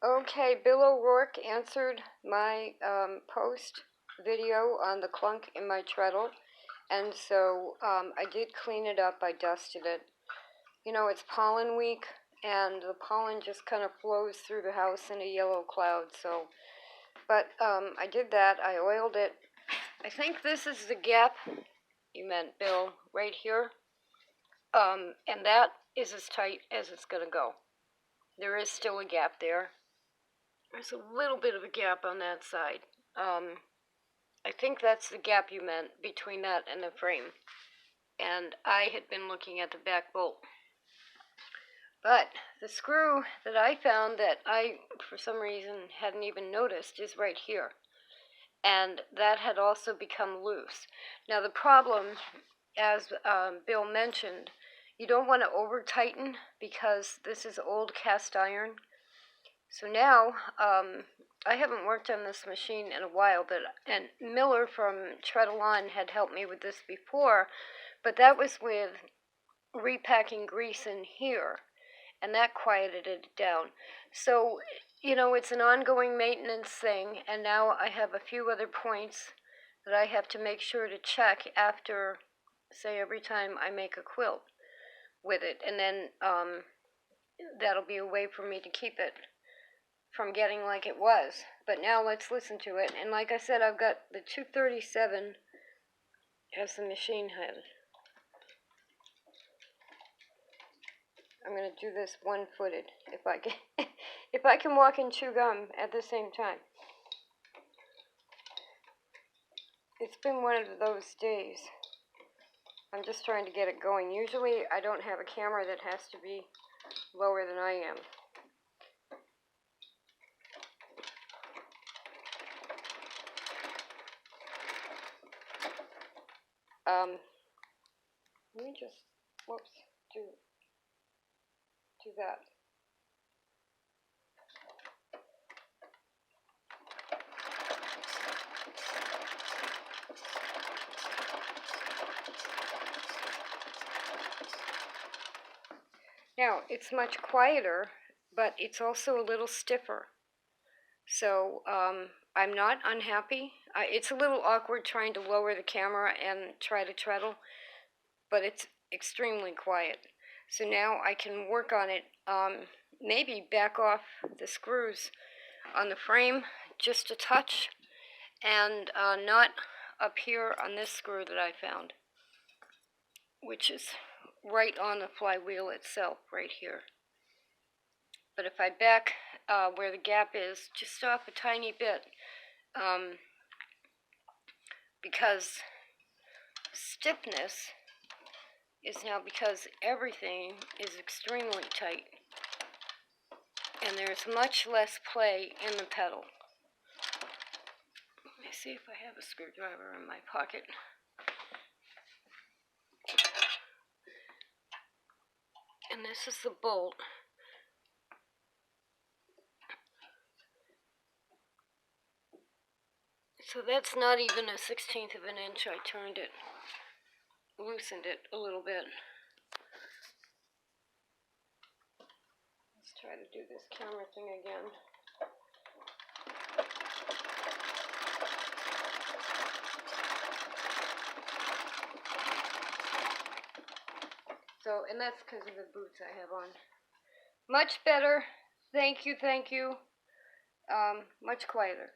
Okay, Bill O'Rourke answered my post video on the clunk in my treadle, and so I did clean it up. I dusted it. You know, it's pollen week, and the pollen just kind of flows through the house in a yellow cloud. So, but I did that. I oiled it. I think this is the gap you meant, Bill, right here, and that is as tight as it's gonna go. There is still a gap there. There's a little bit of a gap on that side. I think that's the gap you meant between that and the frame. And I had been looking at the back bolt. But the screw that I found that I, for some reason, hadn't even noticed is right here. And that had also become loose. Now the problem, as Bill mentioned, you don't want to over tighten because this is old cast iron. So now, I haven't worked on this machine in a while, and Miller from Treadle had helped me with this before, but that was with repacking grease in here, and that quieted it down. So, you know, it's an ongoing maintenance thing, and now I have a few other points that I have to make sure to check after, say, every time I make a quilt with it, and then that'll be a way for me to keep it from getting like it was. But now let's listen to it. And like I said, I've got the 237 as the machine head. I'm going to do this one-footed if I can if I can walk and chew gum at the same time. It's been one of those days. I'm just trying to get it going. Usually I don't have a camera that has to be lower than I am. Let me just, whoops, do that. Now, it's much quieter, but it's also a little stiffer. So, I'm not unhappy. It's a little awkward trying to lower the camera and try to treadle, but it's extremely quiet. So now I can work on it, maybe back off the screws on the frame just a touch, and not up here on this screw that I found, which is right on the flywheel itself, right here. But if I back where the gap is, just off a tiny bit, because stiffness is now because everything is extremely tight, and there's much less play in the pedal. Let me see if I have a screwdriver in my pocket. And this is the bolt. So that's not even a 1/16 of an inch. I turned it, loosened it a little bit. Let's try to do this camera thing again. So, and that's because of the boots I have on. Much better. Thank you, thank you. Much quieter.